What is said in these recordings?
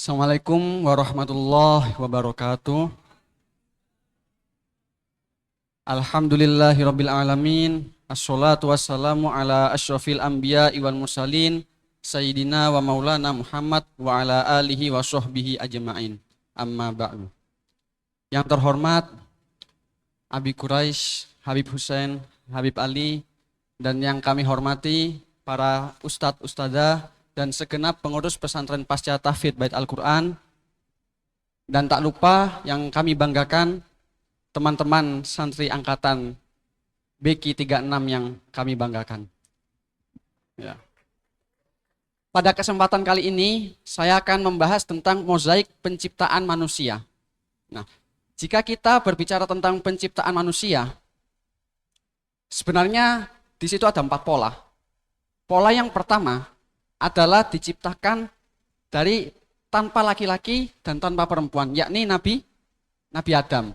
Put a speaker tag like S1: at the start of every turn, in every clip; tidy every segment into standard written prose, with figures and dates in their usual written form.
S1: Assalamualaikum warahmatullahi wabarakatuh. Alhamdulillahirabbil alamin. Assalatu wassalamu ala asyrafil anbiya wal mursalin sayyidina wa maulana Muhammad wa ala alihi wa sahbihi ajma'in. Amma ba'du. Yang terhormat Abi Quraisy, Habib Hussein, Habib Ali, dan yang kami hormati para ustadz ustadzah dan segenap pengurus pesantren pasca tahfidz Bait Al-Quran, dan tak lupa yang kami banggakan teman-teman santri angkatan BQ 36 yang kami banggakan. Ya. Pada kesempatan kali ini saya akan membahas tentang mozaik penciptaan manusia. Nah, jika kita berbicara tentang penciptaan manusia, sebenarnya di situ ada 4 pola. Pola yang pertama adalah diciptakan dari tanpa laki-laki dan tanpa perempuan, yakni Nabi Adam.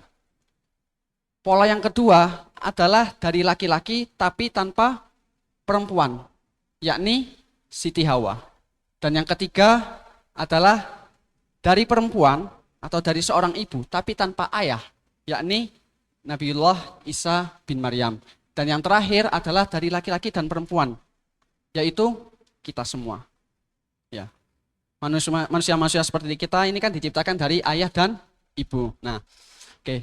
S1: Pola yang kedua adalah dari laki-laki tapi tanpa perempuan, yakni Siti Hawa. Dan yang ketiga adalah dari perempuan atau dari seorang ibu tapi tanpa ayah, yakni Nabiullah Isa bin Maryam. Dan yang terakhir adalah dari laki-laki dan perempuan, yaitu kita semua. Ya. Manusia-manusia seperti kita ini kan diciptakan dari ayah dan ibu. Nah, oke.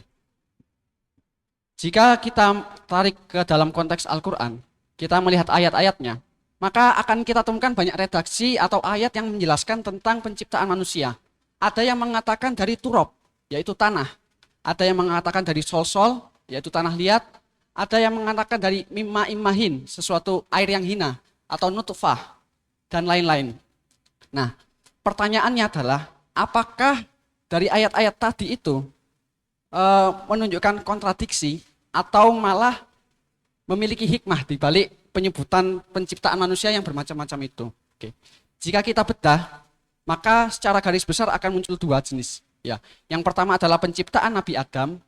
S1: Jika kita tarik ke dalam konteks Al-Quran, kita melihat ayat-ayatnya, maka akan kita temukan banyak redaksi atau ayat yang menjelaskan tentang penciptaan manusia. Ada yang mengatakan dari turab, yaitu tanah. Ada yang mengatakan dari sol-sol, yaitu tanah liat. Ada yang mengatakan dari mimma immahin, sesuatu air yang hina, atau nutfah, dan lain-lain. Nah, pertanyaannya adalah, apakah dari ayat-ayat tadi itu menunjukkan kontradiksi atau malah memiliki hikmah di balik penyebutan penciptaan manusia yang bermacam-macam itu? Oke. Jika kita bedah, maka secara garis besar akan muncul 2 jenis. Ya, yang pertama adalah penciptaan Nabi Adam,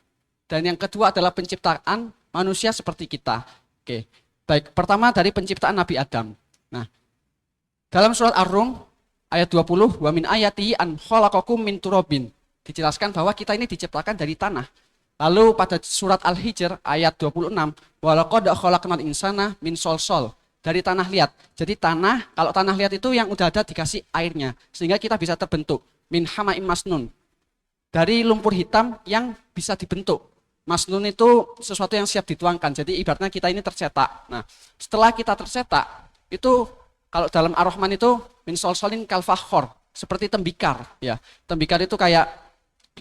S1: dan yang kedua adalah penciptaan manusia seperti kita. Oke. Baik, pertama dari penciptaan Nabi Adam. Nah, dalam surat Ar-Rum ayat 20, wa min ayatihi an khalaqakum min turabin, dijelaskan bahwa kita ini diciptakan dari tanah. Lalu pada surat Al-Hijr ayat 26, wa laqad khalaqnal insana min solsol, dari tanah liat. Jadi tanah, kalau tanah liat itu yang udah ada dikasih airnya, sehingga kita bisa terbentuk. Min hama'im masnun, dari lumpur hitam yang bisa dibentuk. Masnun itu sesuatu yang siap dituangkan. Jadi ibaratnya kita ini tercetak. Nah, setelah kita tercetak, itu kalau dalam Ar-Rahman itu min solsolin kalfakhor, seperti tembikar, ya. Tembikar itu kayak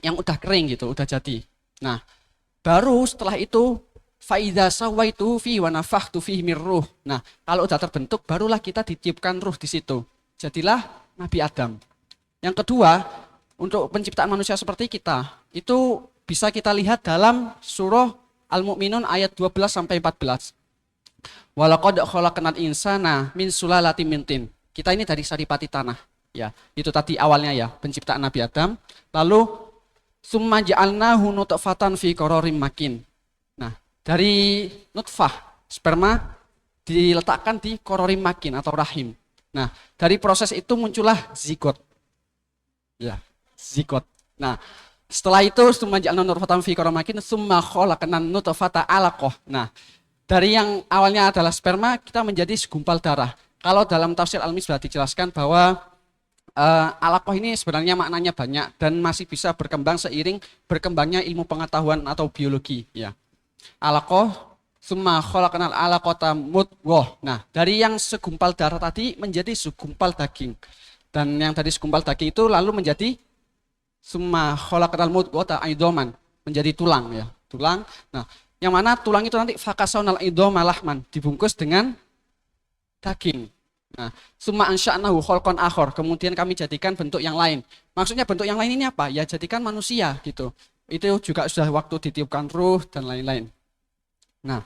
S1: yang udah kering gitu, udah jadi. Nah, baru setelah itu faidza sawaitu fi wa nafakhtu fihi mir ruh. Nah, kalau udah terbentuk barulah kita ditiupkan ruh di situ. Jadilah Nabi Adam. Yang kedua, untuk penciptaan manusia seperti kita, itu bisa kita lihat dalam surah Al-Mu'minun ayat 12 sampai 14. Walaqad khalaqnal insana min sulalatin min tin. Kita ini dari saripati tanah, ya. Itu tadi awalnya ya, penciptaan Nabi Adam. Lalu summa ja'alnahu nutfatan fi qararim makin. Nah, dari nutfah, sperma diletakkan di qararim makin atau rahim. Nah, dari proses itu muncullah zigot. Ya, zigot. Nah, setelah itu summa ja'alnahu nutfatan fi qararim makin summa khalaqnan nutfata 'alaqah. Nah, dari yang awalnya adalah sperma, kita menjadi segumpal darah. Kalau dalam tafsir Al-Misbah dijelaskan bahwa alaqah ini sebenarnya maknanya banyak dan masih bisa berkembang seiring berkembangnya ilmu pengetahuan atau biologi. Ya. Alaqah, summa khalaqnal alaqata mudghah. Nah, dari yang segumpal darah tadi menjadi segumpal daging. Dan yang tadi segumpal daging itu lalu menjadi summa khalaqnal mudghata idhaman, menjadi tulang ya. Tulang. Nah, yang mana tulang itu nanti fakasaunal idhama lahman, dibungkus dengan daging. Nah, summa ansya'nahu khalqan akhar, kemudian kami jadikan bentuk yang lain. Maksudnya bentuk yang lain ini apa? Ya jadikan manusia gitu. Itu juga sudah waktu ditiupkan ruh dan lain-lain. Nah,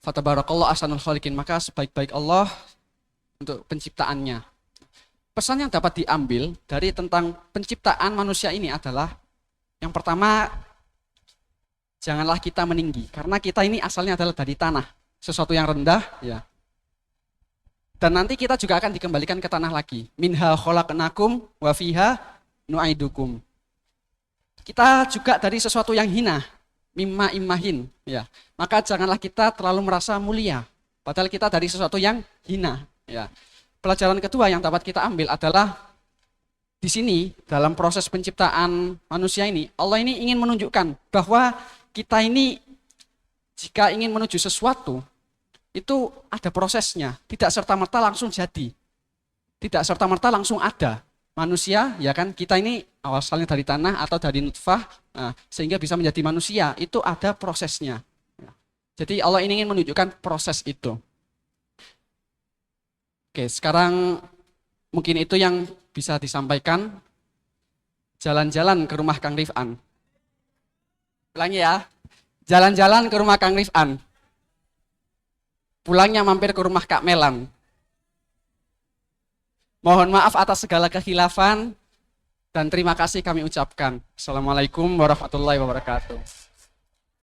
S1: fatabarakallahu ahsanul khaliqin, maka sebaik-baik Allah untuk penciptaannya. Pesan yang dapat diambil dari tentang penciptaan manusia ini adalah yang pertama, janganlah kita meninggi, karena kita ini asalnya adalah dari tanah, sesuatu yang rendah, ya. Dan nanti kita juga akan dikembalikan ke tanah lagi. Minha khalaqnakum wa fiha nu'idukum. Kita juga dari sesuatu yang hina, mimma immahin, ya. Maka janganlah kita terlalu merasa mulia, padahal kita dari sesuatu yang hina, ya. Pelajaran kedua yang dapat kita ambil adalah di sini dalam proses penciptaan manusia ini, Allah ini ingin menunjukkan bahwa kita ini jika ingin menuju sesuatu itu ada prosesnya, tidak serta-merta langsung jadi, tidak serta-merta langsung ada. Manusia, ya kan, kita ini asalnya dari tanah atau dari nutfah, sehingga bisa menjadi manusia, itu ada prosesnya. Jadi Allah ini ingin menunjukkan proses itu. Oke, sekarang mungkin itu yang bisa disampaikan. Jalan-jalan ke rumah Kang Rifan. Ulangi ya, jalan-jalan ke rumah Kang Rifan. Pulangnya mampir ke rumah Kak Melan. Mohon maaf atas segala kekhilafan dan terima kasih kami ucapkan. Assalamualaikum warahmatullahi wabarakatuh.